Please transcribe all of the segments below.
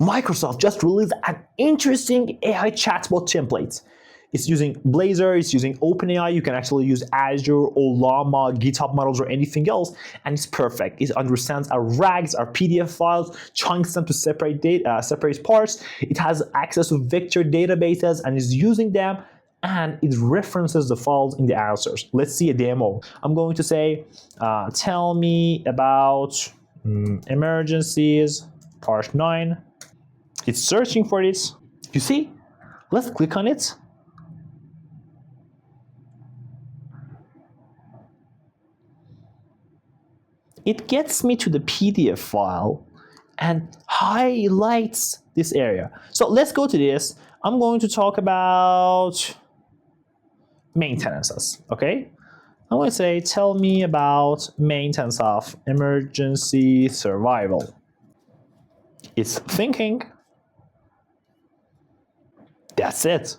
Microsoft just released an interesting AI chatbot template. It's using Blazor, it's using OpenAI, you can actually use Azure or Llama, GitHub models, or anything else, and it's perfect. It understands our RAGs, our PDF files, chunks them to separate parts. It has access to vector databases and is using them, and it references the files in the answers. Let's see a demo. I'm going to say, tell me about emergencies, part 9. It's searching for it. You see? Let's click on it. It gets me to the PDF file and highlights this area. So let's go to this. I'm going to talk about maintenances, okay? I'm going to say, tell me about maintenance of emergency survival. It's thinking. That's it.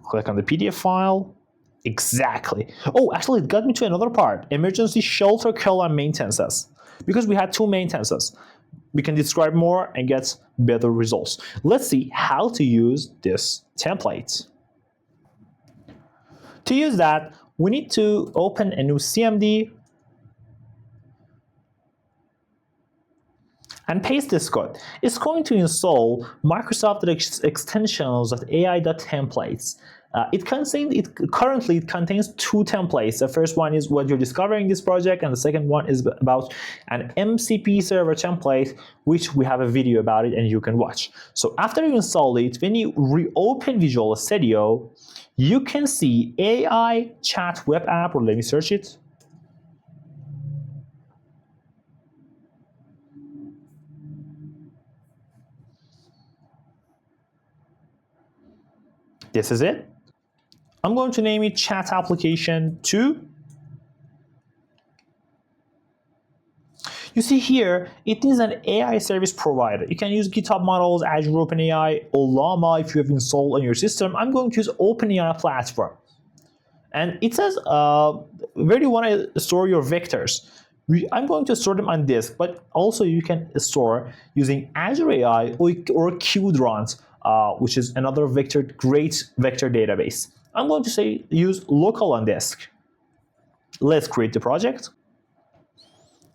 Click on the PDF file. Exactly. Oh, actually, it got me to another part. Emergency shelter maintenances. Because we had 2 maintenances, we can describe more and get better results. Let's see how to use this template. To use that, we need to open a new CMD and paste this code. It's going to install Microsoft extensions.ai.templates. Currently it contains 2 templates. The first one is what you're discovering this project, and the second one is about an MCP server template, which we have a video about it and you can watch. So after you install it, when you reopen Visual Studio, you can see AI chat web app, or let me search it. This is it. I'm going to name it Chat Application 2. You see here, it is an AI service provider. You can use GitHub models, Azure OpenAI, or Llama if you have installed on your system. I'm going to use OpenAI platform. And it says, where do you want to store your vectors? I'm going to store them on disk, but also you can store using Azure AI or Qdrons, which is another great vector database. I'm going to say use local on disk. Let's create the project.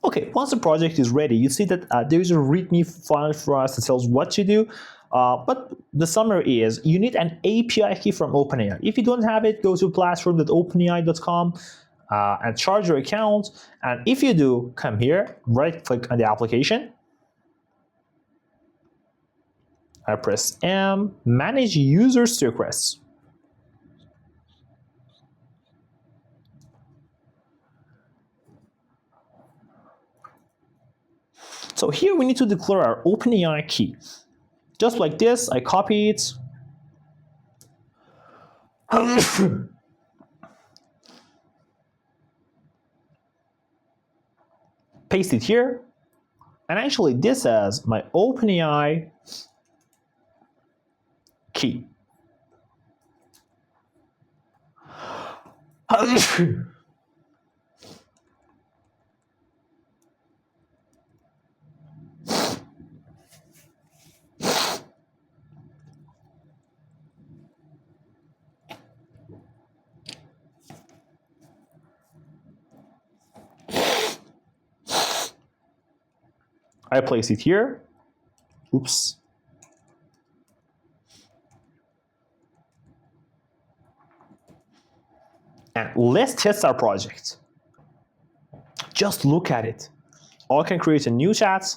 Okay, once the project is ready, you see that there is a README file for us that tells what to do. But the summary is you need an API key from OpenAI. If you don't have it, go to platform.openai.com and charge your account. And if you do, come here, right-click on the application. I press M, manage users requests. So here we need to declare our OpenAI key. Just like this, I copy it. Paste it here. And actually this is my OpenAI key. I place it here. Oops. And let's test our project. Just look at it. I can create a new chat.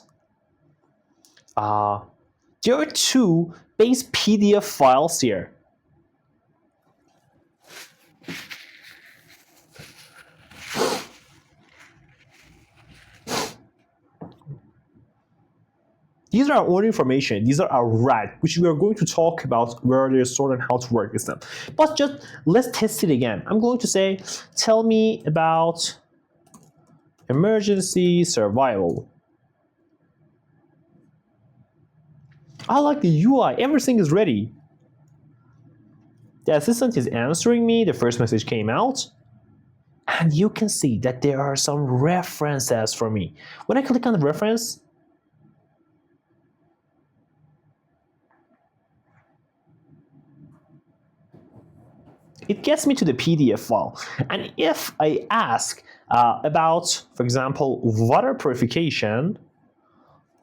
There are 2 base PDF files here. These are our own information. These are our RAG, which we are going to talk about where they're stored and how to work with them. But just let's test it again. I'm going to say, tell me about emergency survival. I like the UI. Everything is ready. The assistant is answering me. The first message came out. And you can see that there are some references for me. When I click on the reference, it gets me to the PDF file. And if I ask about, for example, water purification,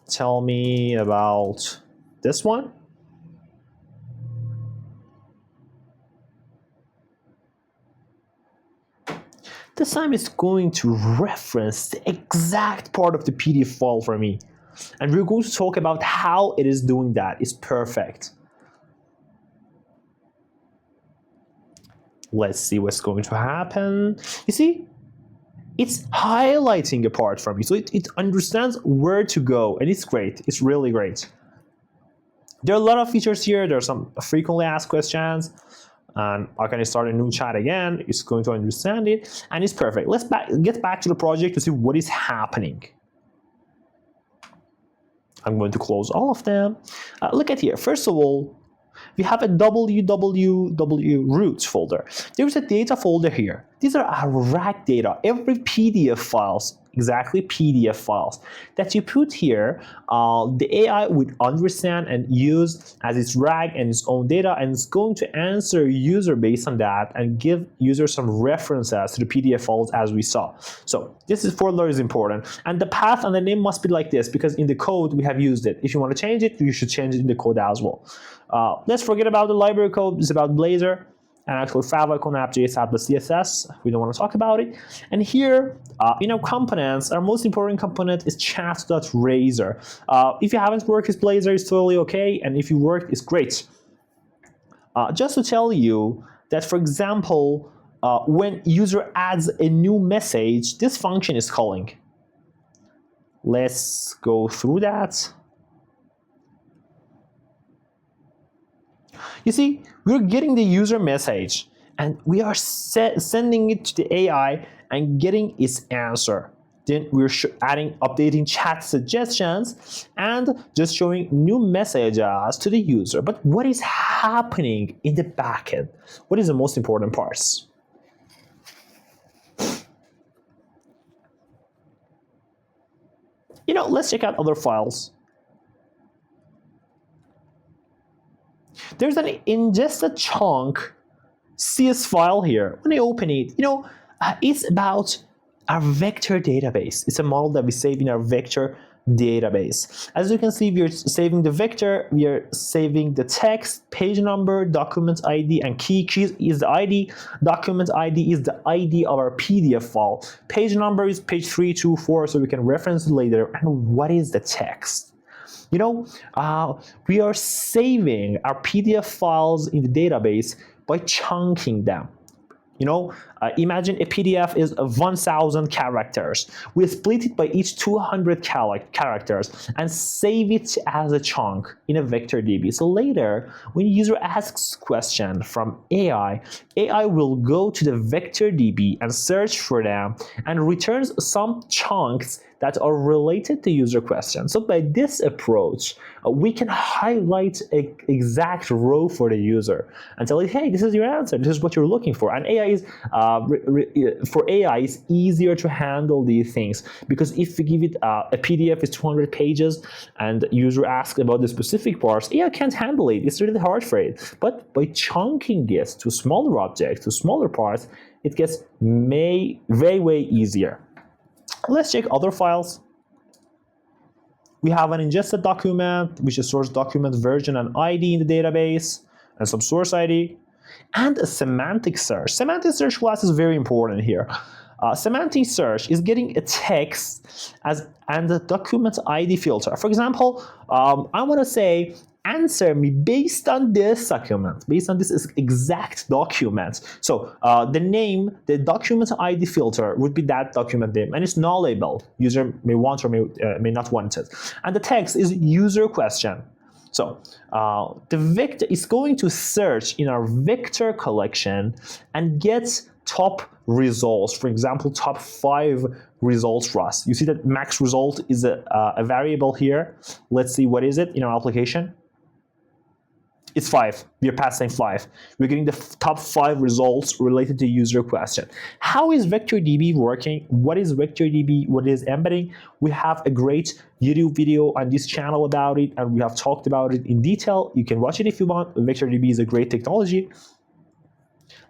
tell me about this one. This time it's going to reference the exact part of the PDF file for me. And we're going to talk about how it is doing that. It's perfect. Let's see what's going to happen. You see, it's highlighting a part for me. So it understands where to go, and it's great. It's really great. There are a lot of features here. There are some frequently asked questions. And I can start a new chat again. It's going to understand it, and it's perfect. Let's get back to the project to see what is happening. I'm going to close all of them. Look at here. First of all, we have a www roots folder. There's a data folder here. These are our RAG data. Every PDF files, exactly PDF files that you put here, the AI would understand and use as its RAG and its own data, and it's going to answer user based on that and give user some references to the PDF files as we saw. So this folder is important, and the path and the name must be like this because in the code we have used it. If you want to change it, you should change it in the code as well. Let's forget about the library code. It's about Blazor and actually favicon app.js app CSS. We don't want to talk about it. And here, in our components, our most important component is chat.razor. If you haven't worked with Blazor, it's totally okay. And if you worked, it's great. Just to tell you that, for example, when user adds a new message, this function is calling. Let's go through that. You see, we're getting the user message and we are sending it to the AI and getting its answer. Then we're updating chat suggestions and just showing new messages to the user. But what is happening in the backend? What is the most important parts? Let's check out other files. There's an ingested chunk CS file here. When I open it, it's about our vector database. It's a model that we save in our vector database. As you can see, we are saving the vector, we are saving the text, page number, document ID, and key. Key is the ID, document ID is the ID of our PDF file. Page number is page 324, so we can reference it later. And what is the text? We are saving our PDF files in the database by chunking them. Imagine a PDF is 1,000 characters. We split it by each 200 characters and save it as a chunk in a vector DB. So later, when user asks question from AI will go to the vector DB and search for them and returns some chunks that are related to user questions. So by this approach, we can highlight an exact row for the user and tell it, hey, this is your answer. This is what you're looking for. And AI is for AI, it's easier to handle these things because if we give it a PDF is 200 pages and user asks about the specific parts, AI can't handle it. It's really hard for it. But by chunking it to smaller objects, to smaller parts, it gets way easier. Let's check other files. We have an ingested document, which is source document version and ID in the database, and some source ID, and a semantic search. Semantic search class is very important here. Semantic search is getting a text and the document ID filter. For example, I want to say, answer me based on this document, based on this exact document. So the document ID filter would be that document name, and it's null labeled. User may want or may not want it. And the text is user question. So the vector is going to search in our vector collection and get top results. For example, top 5 results for us. You see that max result is a variable here. Let's see what is it in our application. It's 5. We are passing 5. We're getting the top 5 results related to user question. How is VectorDB working? What is VectorDB? What is embedding? We have a great YouTube video on this channel about it, and we have talked about it in detail. You can watch it if you want. VectorDB is a great technology.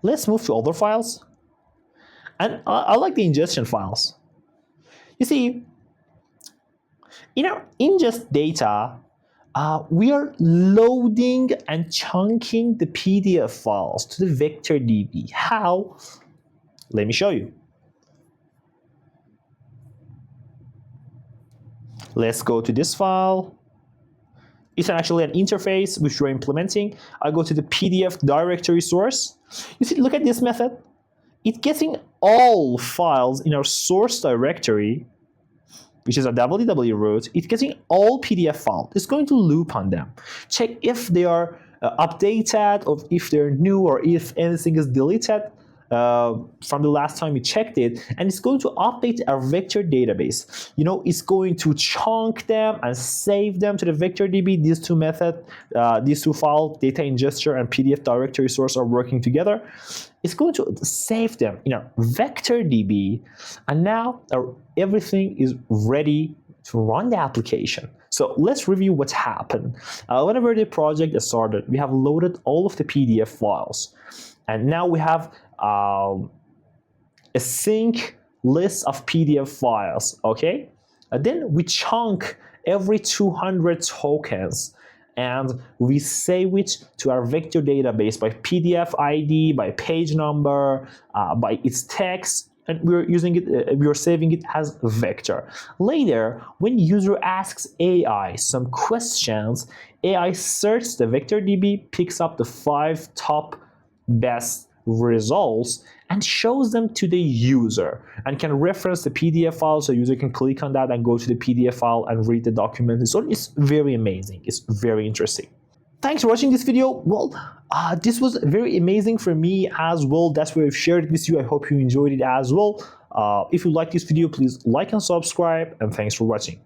Let's move to other files. And I like the ingestion files. You see, in our ingest data, we are loading and chunking the PDF files to the vector DB. How? Let me show you. Let's go to this file. It's actually an interface which we're implementing. I go to the PDF directory source. You see, look at this method. It's getting all files in our source directory, which is a www root. It's getting all PDF files. It's going to loop on them. Check if they are updated, or if they're new, or if anything is deleted from the last time we checked it, and it's going to update our vector database. It's going to chunk them and save them to the vector DB. These two methods, these two files, data ingester and PDF directory source, are working together. It's going to save them in our vector DB, and now everything is ready to run the application. So let's review what's happened. Whenever the project is started, we have loaded all of the PDF files, and now we have a sync list of PDF files. Okay, then we chunk every 200 tokens, and we save it to our vector database by PDF ID, by page number, by its text, and we're using it. We are saving it as a vector. Later, when user asks AI some questions, AI searches the vector DB, picks up the 5 top best results and shows them to the user, and can reference the PDF file, so user can click on that and go to the PDF file and read the document. So it's very amazing. It's very interesting. Thanks for watching this video. Well, this was very amazing for me as well. That's why I've shared it with you. I hope you enjoyed it as well. If you like this video, please like and subscribe, and thanks for watching.